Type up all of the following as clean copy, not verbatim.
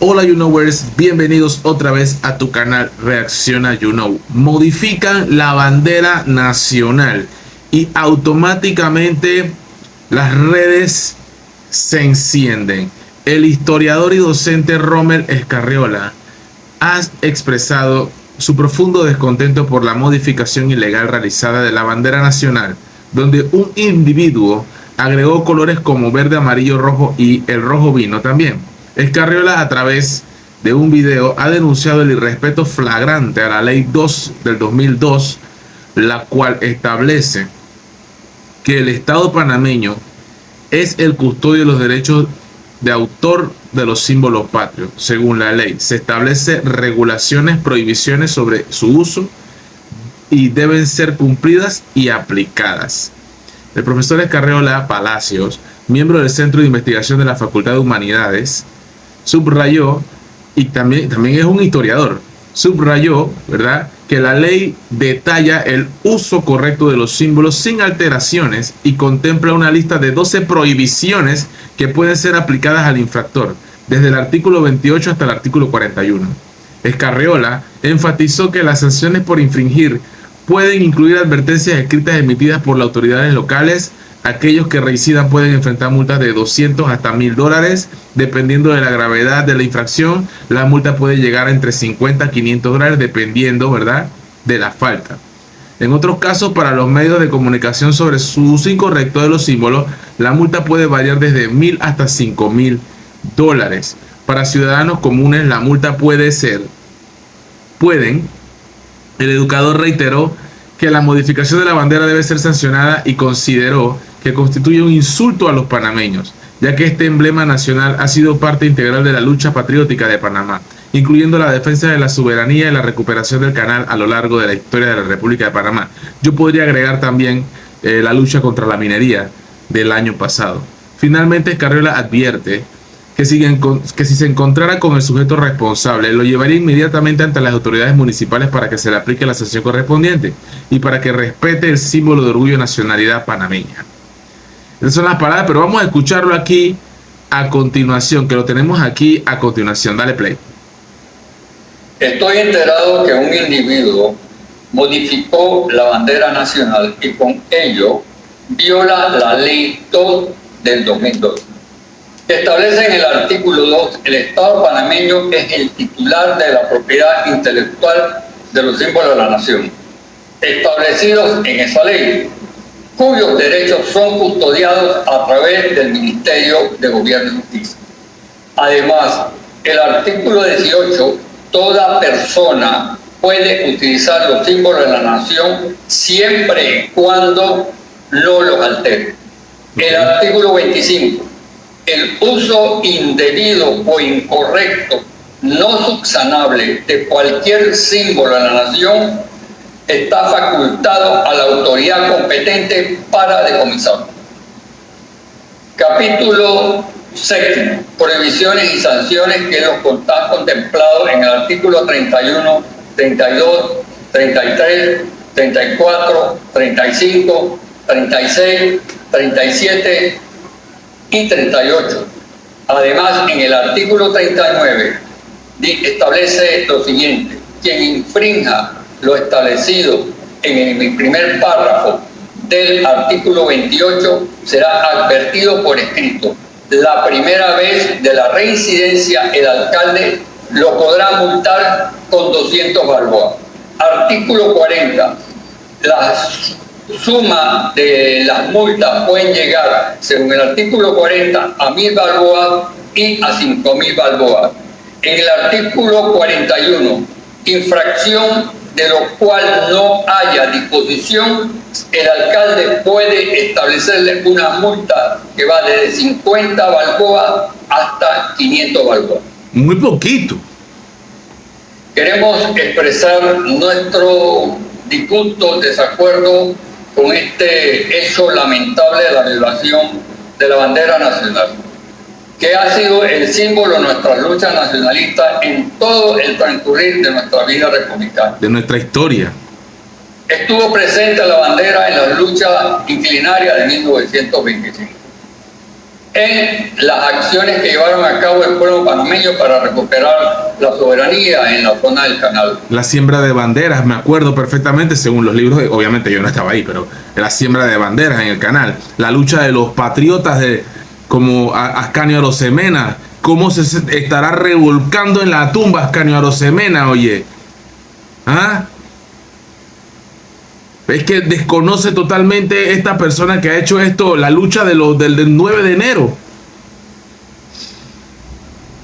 Hola YouKnowers, bienvenidos otra vez a tu canal Reacciona YouKnow. Modifican la bandera nacional y automáticamente las redes se encienden. El historiador y docente Rommel Escarriola ha expresado su profundo descontento por la modificación ilegal realizada de la bandera nacional, donde un individuo agregó colores como verde, amarillo, rojo y el rojo vino también. Escarriola, a través de un video, ha denunciado el irrespeto flagrante a la Ley 2 del 2002, la cual establece que el Estado panameño es el custodio de los derechos de autor de los símbolos patrios. Según la ley, se establece regulaciones, prohibiciones sobre su uso y deben ser cumplidas y aplicadas. El profesor Escarriola Palacios, miembro del Centro de Investigación de la Facultad de Humanidades, subrayó, y también es un historiador, subrayó, ¿verdad?, que la ley detalla el uso correcto de los símbolos sin alteraciones y contempla una lista de 12 prohibiciones que pueden ser aplicadas al infractor, desde el artículo 28 hasta el artículo 41. Escarriola enfatizó que las sanciones por infringir pueden incluir advertencias escritas emitidas por las autoridades locales. Aquellos que reincidan pueden enfrentar multas de 200 hasta $1000, dependiendo de la gravedad de la infracción. La multa puede llegar a entre 50 a 500 dólares, dependiendo, ¿verdad?, de la falta. En otros casos, para los medios de comunicación sobre su uso incorrecto de los símbolos, la multa puede variar desde $1000 hasta $5000. Para ciudadanos comunes, la multa el educador reiteró que la modificación de la bandera debe ser sancionada y consideró que constituye un insulto a los panameños, ya que este emblema nacional ha sido parte integral de la lucha patriótica de Panamá, incluyendo la defensa de la soberanía y la recuperación del canal a lo largo de la historia de la República de Panamá. Yo podría agregar también la lucha contra la minería del año pasado. Finalmente, Escarriola advierte que si se encontrara con el sujeto responsable, lo llevaría inmediatamente ante las autoridades municipales para que se le aplique la sanción correspondiente y para que respete el símbolo de orgullo y nacionalidad panameña. Esas son las palabras, pero vamos a escucharlo aquí a continuación, que lo tenemos aquí a continuación. Dale play. Estoy enterado que un individuo modificó la bandera nacional y con ello viola la Ley 2 del 2002. Establece en el artículo 2, el Estado panameño es el titular de la propiedad intelectual de los símbolos de la nación, establecidos en esa ley, cuyos derechos son custodiados a través del Ministerio de Gobierno y Justicia. Además, el artículo 18, toda persona puede utilizar los símbolos de la nación siempre y cuando no los altere. El artículo 25, el uso indebido o incorrecto, no subsanable de cualquier símbolo de la nación está facultado a la autoridad competente para decomisarlo. Capítulo 7. Prohibiciones y sanciones que están contemplados en el artículo 31, 32, 33, 34, 35, 36, 37 y 38. Además, en el artículo 39 establece lo siguiente: quien infrinja lo establecido en el primer párrafo del artículo 28 será advertido por escrito. La primera vez de la reincidencia, el alcalde lo podrá multar con 200 balboas. Artículo 40. La suma de las multas pueden llegar, según el artículo 40, a 1000 balboas y a 5000 balboas. En el artículo 41, infracción de lo cual no haya disposición, el alcalde puede establecerle una multa que va desde 50 balboas hasta 500 balboas. Muy poquito. Queremos expresar nuestro disgusto, desacuerdo con este hecho lamentable de la violación de la bandera nacional, que ha sido el símbolo de nuestras luchas nacionalistas en todo el transcurrir de nuestra vida republicana. De nuestra historia. Estuvo presente la bandera en las luchas inclinarias de 1925. en las acciones que llevaron a cabo el pueblo panameño para recuperar la soberanía en la zona del canal. La siembra de banderas, me acuerdo perfectamente, según los libros, obviamente yo no estaba ahí, pero la siembra de banderas en el canal, la lucha de los patriotas como Ascanio Arosemena, cómo se estará revolcando en la tumba Ascanio Arosemena, oye. ¿Ah? Es que desconoce totalmente esta persona que ha hecho esto, la lucha del 9 de enero.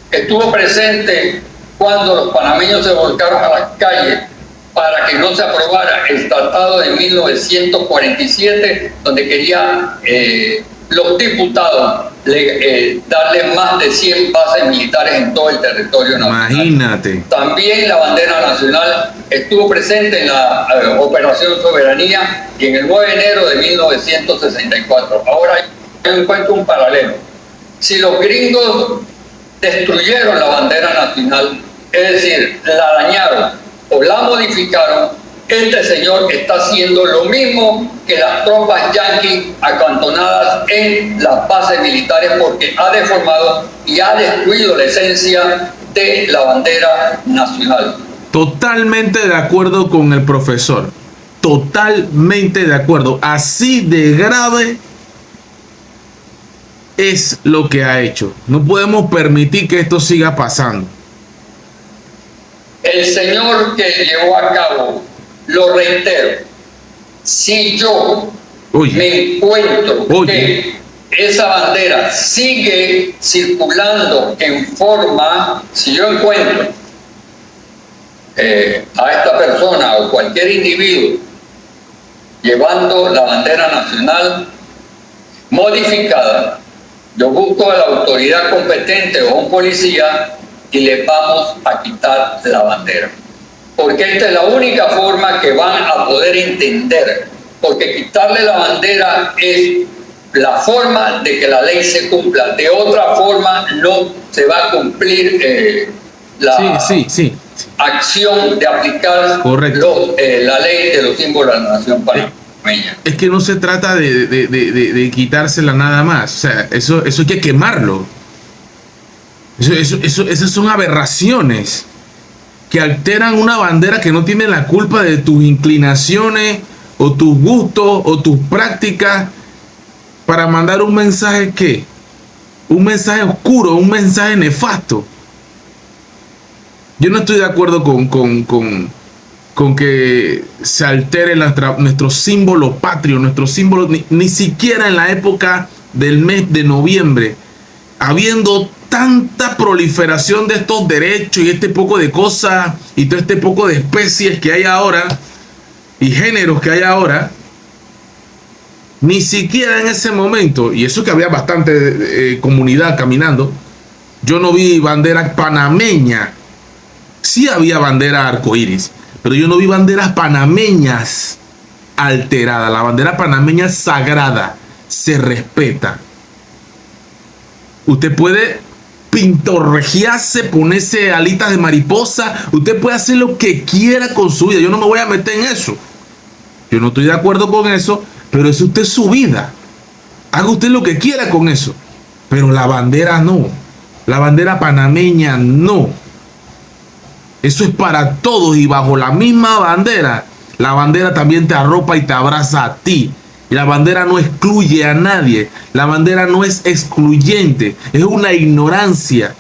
Estuvo presente cuando los panameños se volcaron a las calles para que no se aprobara el tratado de 1947, donde querían los diputados darle más de 100 bases militares en todo el territorio nacional. Imagínate. También la bandera nacional estuvo presente en la Operación Soberanía y en el 9 de enero de 1964. Ahora yo encuentro un paralelo. Si los gringos destruyeron la bandera nacional, es decir, la dañaron o la modificaron, este señor está haciendo lo mismo que las tropas yanquis acantonadas en las bases militares, porque ha deformado y ha destruido la esencia de la bandera nacional. Totalmente de acuerdo con el profesor. Totalmente de acuerdo. Así de grave es lo que ha hecho. No podemos permitir que esto siga pasando. El señor que llevó a cabo, lo reitero, si yo me encuentro que esa bandera sigue circulando en forma, si yo encuentro a esta persona o cualquier individuo llevando la bandera nacional modificada, yo busco a la autoridad competente o a un policía y le vamos a quitar la bandera. Porque esta es la única forma que van a poder entender, porque quitarle la bandera es la forma de que la ley se cumpla. De otra forma no se va a cumplir la acción de aplicar la ley de los símbolos de la nación panameña. Es que no se trata de quitársela nada más. O sea, eso hay que quemarlo. Esas son aberraciones que alteran una bandera que no tiene la culpa de tus inclinaciones o tus gustos o tus prácticas para mandar un mensaje ¿qué? Un mensaje oscuro, un mensaje nefasto. Yo no estoy de acuerdo con que se altere nuestro símbolo patrio, nuestro símbolo, ni siquiera en la época del mes de noviembre, habiendo tanta proliferación de estos derechos y este poco de cosas y todo este poco de especies que hay ahora y géneros que hay ahora, ni siquiera en ese momento, y eso que había bastante comunidad caminando, yo no vi bandera panameña. Sí había bandera arcoíris, pero yo no vi banderas panameñas alteradas. La bandera panameña es sagrada, se respeta. Usted puede pintorregiarse, ponerse alitas de mariposa, usted puede hacer lo que quiera con su vida. Yo no me voy a meter en eso. Yo no estoy de acuerdo con eso, pero es usted su vida. Haga usted lo que quiera con eso. Pero la bandera no. La bandera panameña no. Eso es para todos y bajo la misma bandera. La bandera también te arropa y te abraza a ti. Y la bandera no excluye a nadie. La bandera no es excluyente. Es una ignorancia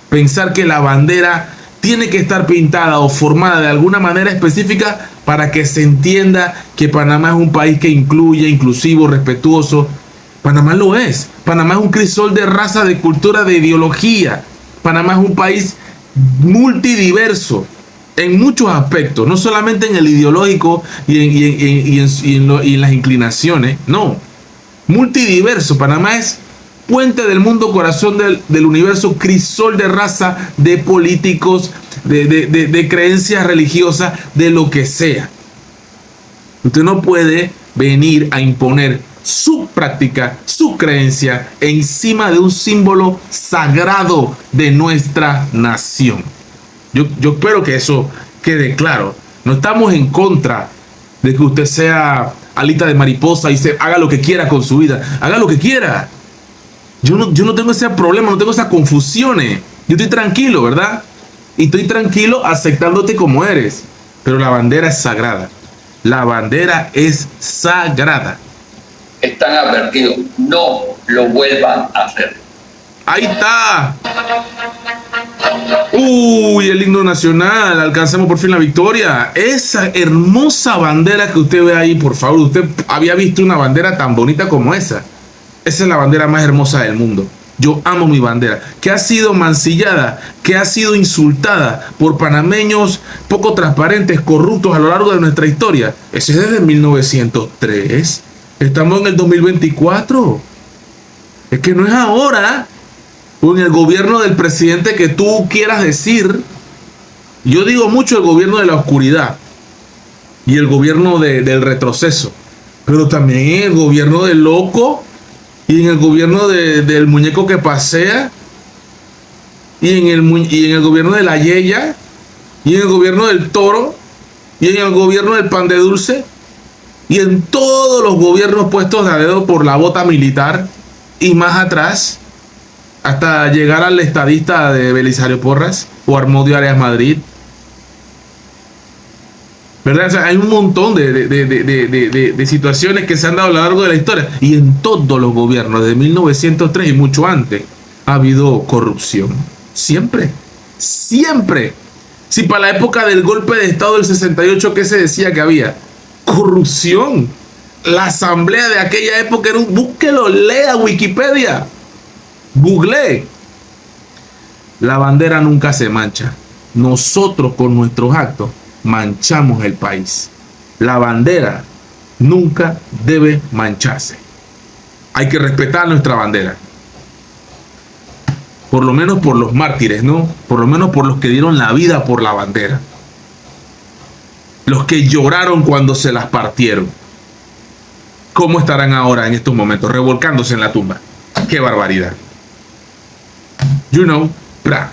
pensar que la bandera tiene que estar pintada o formada de alguna manera específica para que se entienda que Panamá es un país que incluye, inclusivo, respetuoso. Panamá lo es. Panamá es un crisol de raza, de cultura, de ideología. Panamá es un país multidiverso en muchos aspectos, no solamente en el ideológico y en las inclinaciones, no, multidiverso. Panamá es puente del mundo, corazón del universo, crisol de raza, de políticos, de creencias religiosas, de lo que sea. Usted no puede venir a imponer su práctica, su creencia encima de un símbolo sagrado de nuestra nación. Yo espero que eso quede claro. No estamos en contra de que usted sea alita de mariposa y haga lo que quiera con su vida. Haga lo que quiera. Yo no tengo ese problema, no tengo esas confusiones. Yo estoy tranquilo, ¿verdad? Y estoy tranquilo aceptándote como eres. Pero la bandera es sagrada. La bandera es sagrada. Están advertidos, no lo vuelvan a hacer. Ahí está. Uy, el himno nacional. Alcanzamos por fin la victoria. Esa hermosa bandera que usted ve ahí, por favor. Usted había visto una bandera tan bonita como esa. Esa es la bandera más hermosa del mundo. Yo amo mi bandera, que ha sido mancillada, que ha sido insultada por panameños poco transparentes, corruptos a lo largo de nuestra historia. Ese es desde 1903. Estamos en el 2024. Es que no es ahora, o en el gobierno del presidente que tú quieras decir. Yo digo mucho el gobierno de la oscuridad y el gobierno del retroceso, pero también el gobierno del loco, y en el gobierno del muñeco que pasea, y en el gobierno de la yeya, y en el gobierno del toro, y en el gobierno del pan de dulce, y en todos los gobiernos puestos de a dedo por la bota militar, y más atrás, hasta llegar al estadista de Belisario Porras o Armodio Arias Madrid. ¿Verdad? O sea, hay un montón de situaciones que se han dado a lo largo de la historia. Y en todos los gobiernos, de 1903 y mucho antes, ha habido corrupción. Siempre. Siempre. Si para la época del golpe de Estado del 68, ¿qué se decía que había? Corrupción. La asamblea de aquella época era un... Búsquelo, lea Wikipedia. Google. La bandera nunca se mancha. Nosotros con nuestros actos manchamos el país. La bandera nunca debe mancharse. Hay que respetar nuestra bandera. Por lo menos por los mártires, ¿no? Por lo menos por los que dieron la vida por la bandera. Los que lloraron cuando se las partieron. ¿Cómo estarán ahora en estos momentos? Revolcándose en la tumba. ¡Qué barbaridad! You know, bra.